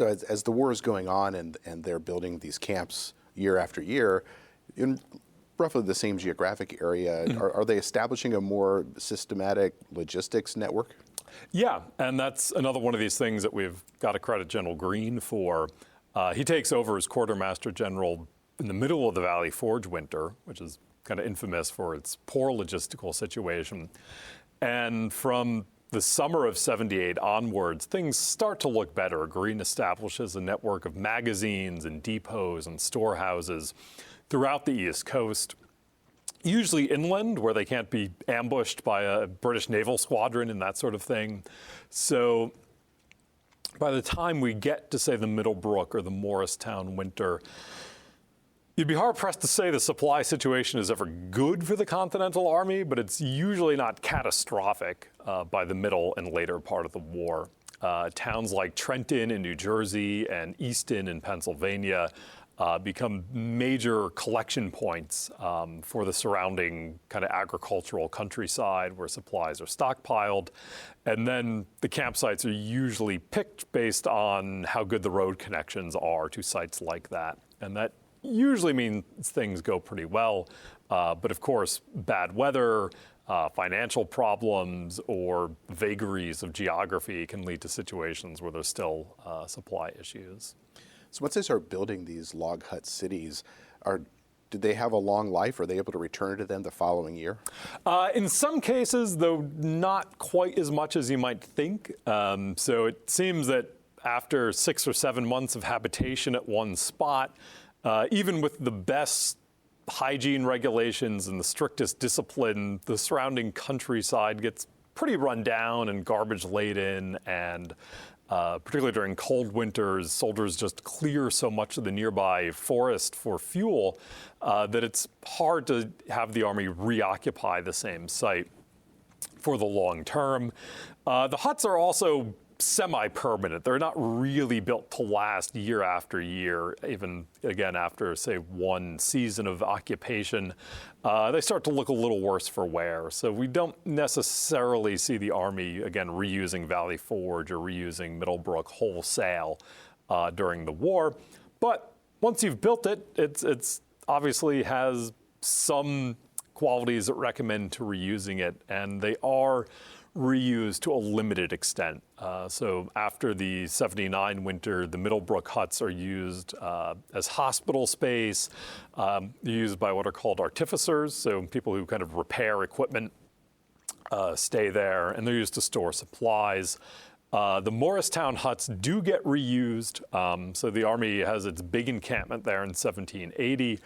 as the war is going on and they're building these camps year after year, in roughly the same geographic area, are they establishing a more systematic logistics network? Yeah, and that's another one of these things that we've got to credit General Greene for. He takes over as quartermaster general in the middle of the Valley Forge winter, which is kind of infamous for its poor logistical situation. And from the summer of '78 onwards, things start to look better. Greene establishes a network of magazines and depots and storehouses throughout the East Coast, usually inland where they can't be ambushed by a British naval squadron and that sort of thing. So by the time we get to, say, the Middlebrook or the Morristown winter, you'd be hard-pressed to say the supply situation is ever good for the Continental Army, but it's usually not catastrophic by the middle and later part of the war. Towns like Trenton in New Jersey and Easton in Pennsylvania become major collection points for the surrounding kind of agricultural countryside where supplies are stockpiled. And then the campsites are usually picked based on how good the road connections are to sites like that. And that usually means things go pretty well. But of course, bad weather, financial problems, or vagaries of geography can lead to situations where there's still supply issues. So once they start building these log hut cities, did they have a long life? Are they able to return to them the following year? In some cases, though not quite as much as you might think. So it seems that after 6 or 7 months of habitation at one spot, even with the best hygiene regulations and the strictest discipline, the surrounding countryside gets pretty run down and garbage laden, and particularly during cold winters, soldiers just clear so much of the nearby forest for fuel that it's hard to have the Army reoccupy the same site for the long term. The huts are also semi-permanent. They're not really built to last year after year, even, again, after, say, one season of occupation. They start to look a little worse for wear. So we don't necessarily see the Army, again, reusing Valley Forge or reusing Middlebrook wholesale during the war. But once you've built it, it's obviously has some qualities that recommend to reusing it, and they are reused to a limited extent. So after the '79 winter, the Middlebrook huts are used as hospital space. They're used by what are called artificers, so people who kind of repair equipment. stay there, and they're used to store supplies. The Morristown huts do get reused. So the Army has its big encampment there in 1780.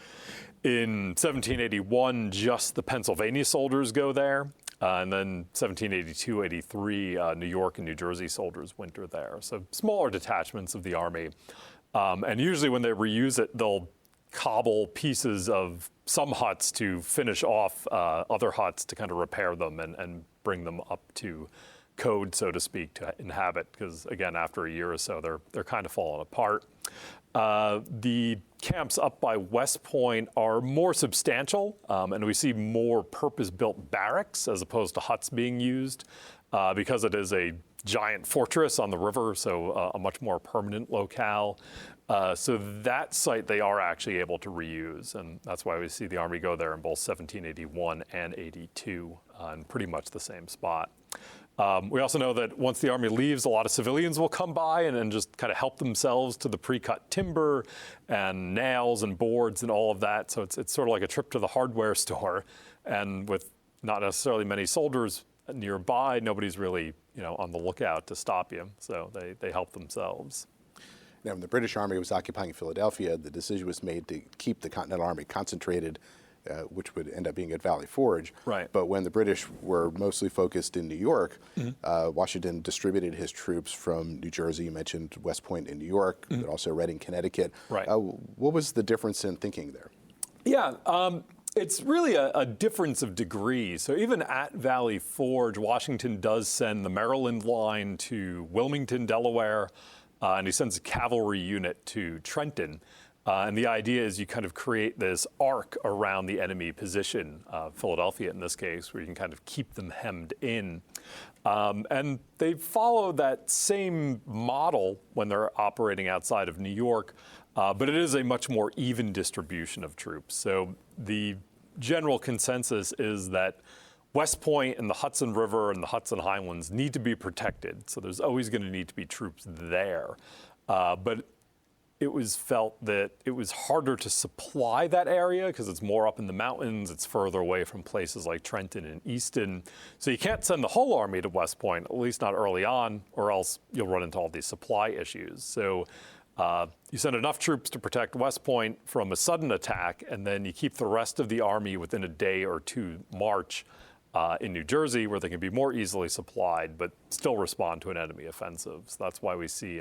In 1781, just the Pennsylvania soldiers go there. And then 1782, 83, New York and New Jersey soldiers winter there. So smaller detachments of the Army. And usually when they reuse it, they'll cobble pieces of some huts to finish off other huts to kind of repair them and bring them up to code, so to speak, to inhabit. Because again, after a year or so, they're kind of falling apart. The camps up by West Point are more substantial, and we see more purpose-built barracks as opposed to huts being used because it is a giant fortress on the river, so a much more permanent locale. So that site they are actually able to reuse, and that's why we see the Army go there in both 1781 and 82 in pretty much the same spot. We also know that once the Army leaves, a lot of civilians will come by and just kind of help themselves to the pre-cut timber and nails and boards and all of that. So it's sort of like a trip to the hardware store. And with not necessarily many soldiers nearby, nobody's really on the lookout to stop you. So they help themselves. Now, when the British Army was occupying Philadelphia, the decision was made to keep the Continental Army concentrated, which would end up being at Valley Forge. Right. But when the British were mostly focused in New York, Washington distributed his troops from New Jersey. You mentioned West Point in New York, but also Reading, Connecticut. Right. What was the difference in thinking there? Yeah, it's really a difference of degree. So even at Valley Forge, Washington does send the Maryland line to Wilmington, Delaware, and he sends a cavalry unit to Trenton. And the idea is you kind of create this arc around the enemy position, Philadelphia in this case, where you can kind of keep them hemmed in. And they follow that same model when they're operating outside of New York, but it is a much more even distribution of troops. So the general consensus is that West Point and the Hudson River and the Hudson Highlands need to be protected. So there's always going to need to be troops there. But it was felt that it was harder to supply that area because it's more up in the mountains, it's further away from places like Trenton and Easton. So you can't send the whole army to West Point, at least not early on, or else you'll run into all these supply issues. So you send enough troops to protect West Point from a sudden attack, and then you keep the rest of the army within a day or two march in New Jersey, where they can be more easily supplied, but still respond to an enemy offensive. So that's why we see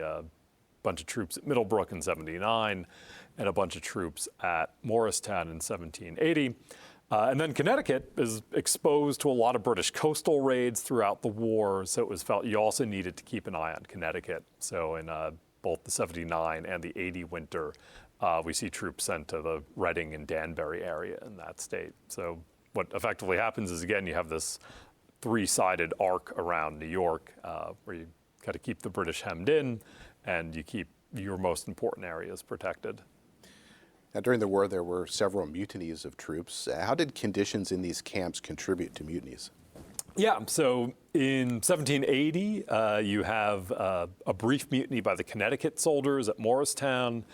bunch of troops at Middlebrook in 79 and a bunch of troops at Morristown in 1780. And then Connecticut is exposed to a lot of British coastal raids throughout the war, so it was felt you also needed to keep an eye on Connecticut. So in both the 79 and the 80 winter, we see troops sent to the Reading and Danbury area in that state. So what effectively happens is, again, you have this three-sided arc around New York where you kind of keep the British hemmed in, and you keep your most important areas protected. Now, during the war, there were several mutinies of troops. How did conditions in these camps contribute to mutinies? Yeah, so in 1780, you have a brief mutiny by the Connecticut soldiers at Morristown.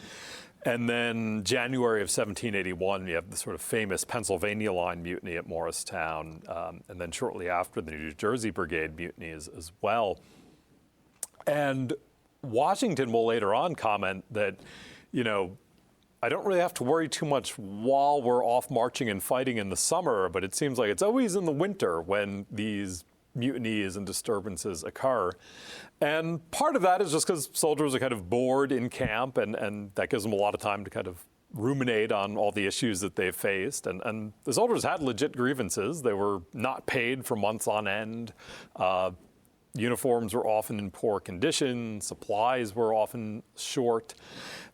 And then January of 1781, you have the sort of famous Pennsylvania line mutiny at Morristown. And then shortly after, the New Jersey Brigade mutinies as well. And Washington will later on comment that, I don't really have to worry too much while we're off marching and fighting in the summer, but it seems like it's always in the winter when these mutinies and disturbances occur. And part of that is just because soldiers are kind of bored in camp, and that gives them a lot of time to kind of ruminate on all the issues that they've faced. And the soldiers had legit grievances. They were not paid for months on end. Uniforms were often in poor condition. Supplies were often short.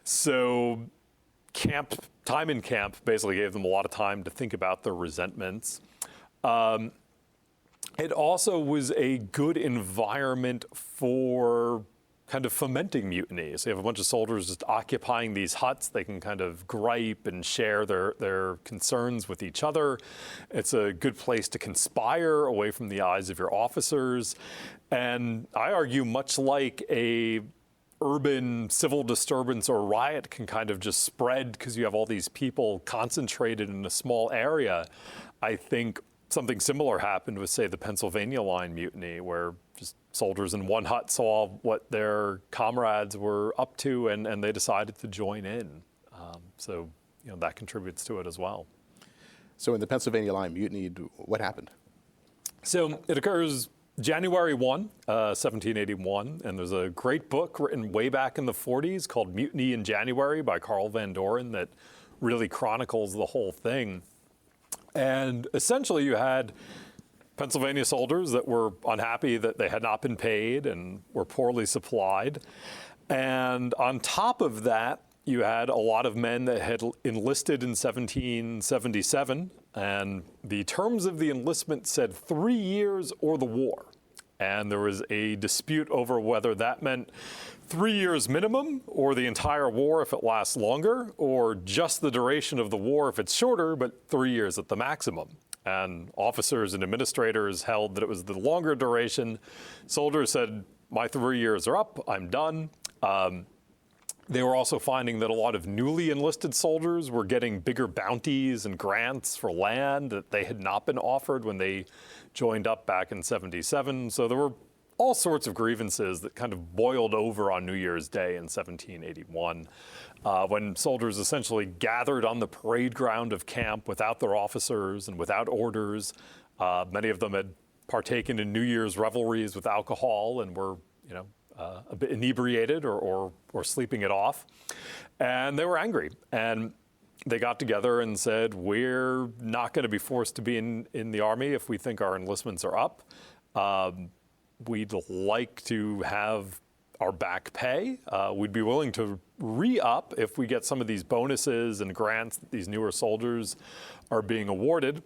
So time in camp basically gave them a lot of time to think about their resentments. It also was a good environment for kind of fomenting mutiny. So you have a bunch of soldiers just occupying these huts. They can kind of gripe and share their concerns with each other. It's a good place to conspire away from the eyes of your officers. And I argue, much like a urban civil disturbance or riot can kind of just spread because you have all these people concentrated in a small area, I think something similar happened with, say, the Pennsylvania Line mutiny, where just soldiers in one hut saw what their comrades were up to, and they decided to join in. So that contributes to it as well. So in the Pennsylvania Line mutiny, what happened? So it occurs January 1, 1781, and there's a great book written way back in the 40s called Mutiny in January by Carl Van Doren that really chronicles the whole thing. And essentially you had Pennsylvania soldiers that were unhappy that they had not been paid and were poorly supplied. And on top of that, you had a lot of men that had enlisted in 1777, and the terms of the enlistment said 3 years or the war. And there was a dispute over whether that meant 3 years minimum, or the entire war if it lasts longer, or just the duration of the war if it's shorter, but 3 years at the maximum. And officers and administrators held that it was the longer duration. Soldiers said, my 3 years are up, I'm done. They were also finding that a lot of newly enlisted soldiers were getting bigger bounties and grants for land that they had not been offered when they joined up back in 77. So there were all sorts of grievances that kind of boiled over on New Year's Day in 1781, when soldiers essentially gathered on the parade ground of camp without their officers and without orders. Many of them had partaken in New Year's revelries with alcohol and were, a bit inebriated or sleeping it off. And they were angry. And they got together and said, we're not going to be forced to be in the Army if we think our enlistments are up. We'd like to have our back pay. We'd be willing to re-up if we get some of these bonuses and grants that these newer soldiers are being awarded.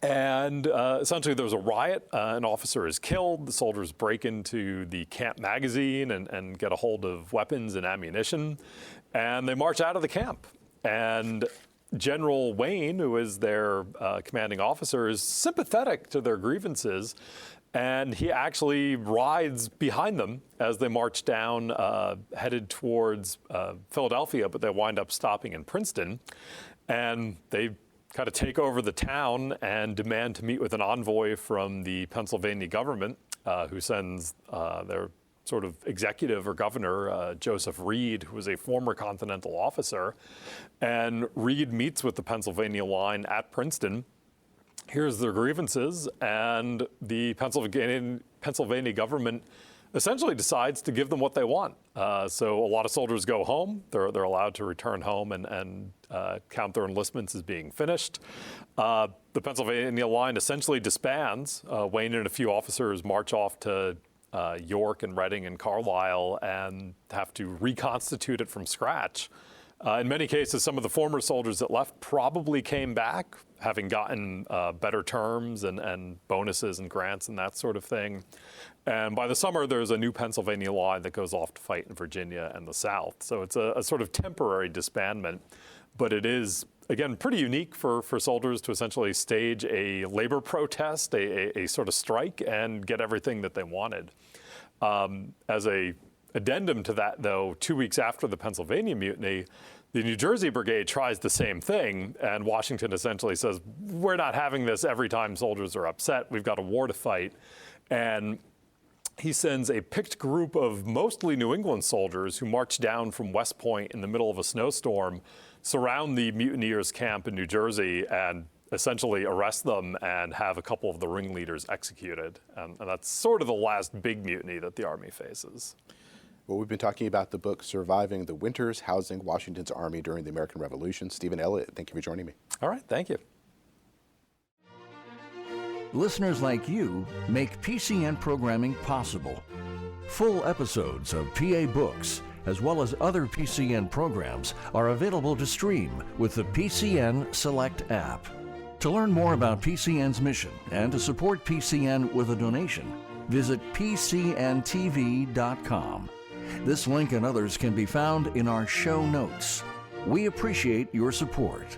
And essentially there was a riot. An officer is killed. The soldiers break into the camp magazine and get a hold of weapons and ammunition. And they march out of the camp. And General Wayne, who is their commanding officer, is sympathetic to their grievances. And he actually rides behind them as they march down, headed towards Philadelphia, but they wind up stopping in Princeton. And they kind of take over the town and demand to meet with an envoy from the Pennsylvania government, who sends their sort of executive or governor, Joseph Reed, who was a former Continental officer. And Reed meets with the Pennsylvania Line at Princeton, hears their grievances, and the Pennsylvania government essentially decides to give them what they want. So a lot of soldiers go home. They're allowed to return home and count their enlistments as being finished. The Pennsylvania Line essentially disbands. Wayne and a few officers march off to York and Reading and Carlisle and have to reconstitute it from scratch. In many cases, some of the former soldiers that left probably came back, having gotten better terms and bonuses and grants and that sort of thing. And by the summer, there's a new Pennsylvania line that goes off to fight in Virginia and the South. So it's a sort of temporary disbandment, but it is, again, pretty unique for soldiers to essentially stage a labor protest, a sort of strike, and get everything that they wanted. As a addendum to that, though, 2 weeks after the Pennsylvania Mutiny, the New Jersey Brigade tries the same thing, and Washington essentially says, we're not having this every time soldiers are upset. We've got a war to fight. And he sends a picked group of mostly New England soldiers who march down from West Point in the middle of a snowstorm, surround the mutineers' camp in New Jersey, and essentially arrest them and have a couple of the ringleaders executed. And that's sort of the last big mutiny that the Army faces. Well, we've been talking about the book, Surviving the Winters, Housing Washington's Army During the American Revolution. Stephen Elliott, thank you for joining me. All right, thank you. Listeners like you make PCN programming possible. Full episodes of PA Books, as well as other PCN programs, are available to stream with the PCN Select app. To learn more about PCN's mission and to support PCN with a donation, visit PCNTV.com. This link and others can be found in our show notes. We appreciate your support.